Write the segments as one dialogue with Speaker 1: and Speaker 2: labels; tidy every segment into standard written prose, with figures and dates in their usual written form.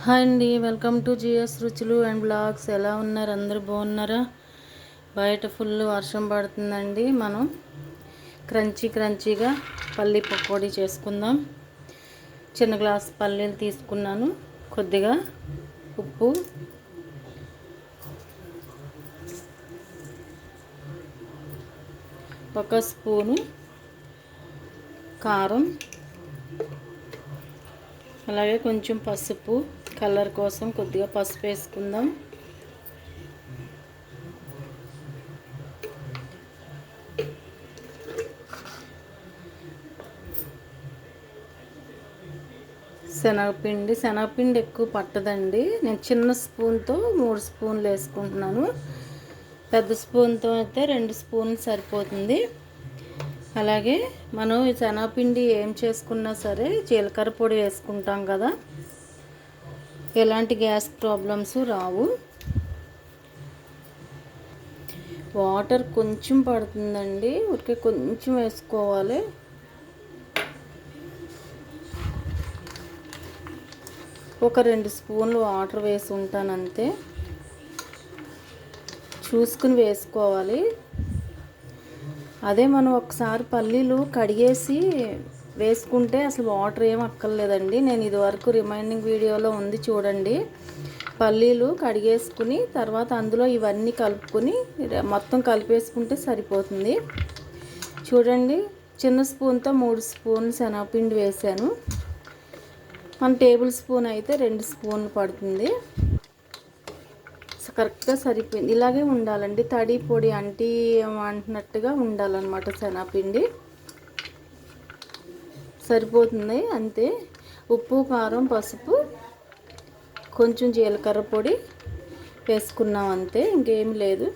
Speaker 1: Hi అండి, welcome to GS రుచులు and blogs. ఎలా ఉన్నారు? అందరూ బాగున్నారా? బయట ఫుల్ వర్షం పడుతుందండి. మనం క్రంచీగా పల్లీ పకోడీ చేసుకుందాం. చిన్న గ్లాస్ పల్లీలు తీసుకున్నాను, కొద్దిగా ఉప్పు, ఒక స్పూను కారం, అలాగే కొంచెం పసుపు, కలర్ కోసం కొద్దిగా పసుపు వేసుకుందాం. శనగపిండి ఎక్కువ పట్టదండి. నేను చిన్న స్పూన్తో 3 స్పూన్లు వేసుకుంటున్నాను. పెద్ద స్పూన్తో అయితే 2 స్పూన్లు సరిపోతుంది. అలాగే మనం ఈ శనగపిండి ఏం చేసుకున్నా సరే జీలకర్ర పొడి వేసుకుంటాం కదా, ఎలాంటి గ్యాస్ ప్రాబ్లమ్స్ రావు. వాటర్ కొంచెం పడుతుందండి, ఊరికే కొంచెం వేసుకోవాలి. ఒక 2 స్పూన్లు వాటర్ వేసి ఉంటాను అంతే, చూసుకుని వేసుకోవాలి. అదే మనం ఒకసారి పల్లీలు కడిగేసి వేసుకుంటే అసలు వాటర్ ఏం అక్కర్లేదండి. నేను ఇదివరకు రిమైండింగ్ వీడియోలో ఉంది, చూడండి. పల్లీలు కడిగేసుకుని తర్వాత అందులో ఇవన్నీ కలుపుకొని మొత్తం కలిపేసుకుంటే సరిపోతుంది. చూడండి, చిన్న స్పూన్తో 3 స్పూన్లు శనగపిండి వేసాను. మన టేబుల్ స్పూన్ అయితే 2 స్పూన్లు పడుతుంది. కరెక్ట్గా సరిపోయింది. ఇలాగే ఉండాలండి, తడి పొడి అంటున్నట్టుగా ఉండాలన్నమాట. శనగపిండి సరిపోతుంది అంతే. ఉప్పు, కారం, పసుపు, కొంచెం జీలకర్ర పొడి వేసుకున్నాం అంతే, ఇంకేం లేదు.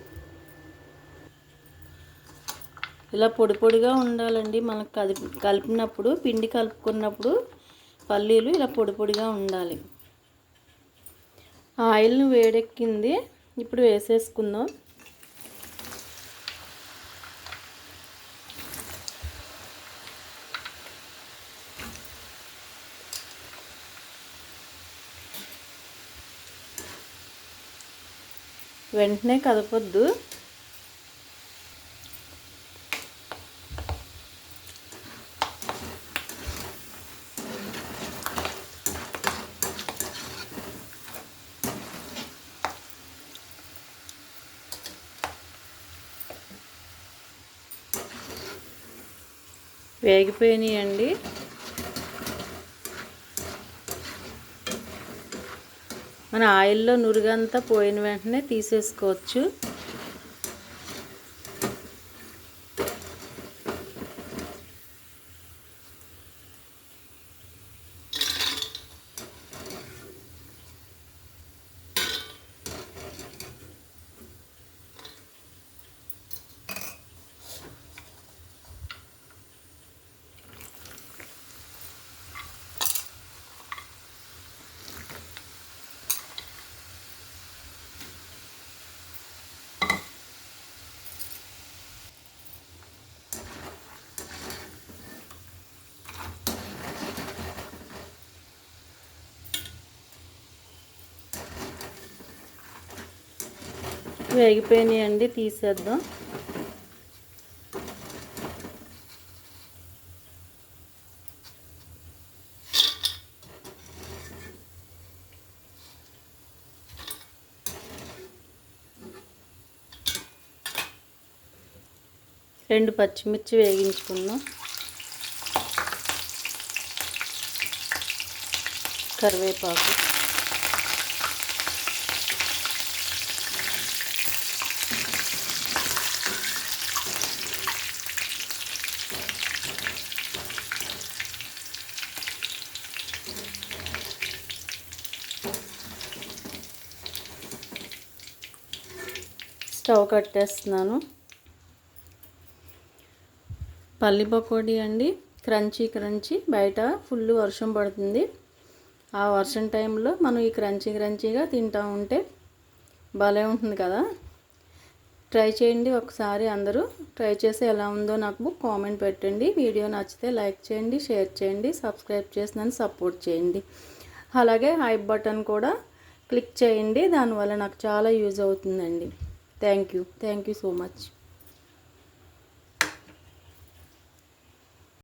Speaker 1: ఇలా పొడి పొడిగా ఉండాలండి. మనకు కలిపినప్పుడు, పిండి కలుపుకున్నప్పుడు పల్లీలు ఇలా పొడి పొడిగా ఉండాలి. ఆయిల్ వేడెక్కింది, ఇప్పుడు వేసేసుకుందాం. వెంటనే కదపొద్దు. వేగిపోయినాయండి. మన ఆయిల్లో నురుగంతా పోయిన వెంటనే తీసేసుకోవచ్చు. వేగిపోయినాయండి, తీసేద్దాం. రెండు పచ్చిమిర్చి వేగించుకుందాం. కరివేపాకు, స్టవ్ కట్టేస్తున్నాను. పల్లి పకోడీ అండి, క్రంచీ. బయట ఫుల్ వర్షం పడుతుంది. ఆ వర్షం టైంలో మనం ఈ క్రంచీగా తింటూ ఉంటే భలే ఉంటుంది కదా. ట్రై చేయండి ఒకసారి. అందరూ ట్రై చేసి ఎలా ఉందో నాకు కామెంట్ పెట్టండి. వీడియో నచ్చితే లైక్ చేయండి, షేర్ చేయండి, సబ్స్క్రైబ్ చేసి నన్ను సపోర్ట్ చేయండి. అలాగే హైప్ బటన్ కూడా క్లిక్ చేయండి, దానివల్ల నాకు చాలా యూజ్ అవుతుందండి. Thank you so much.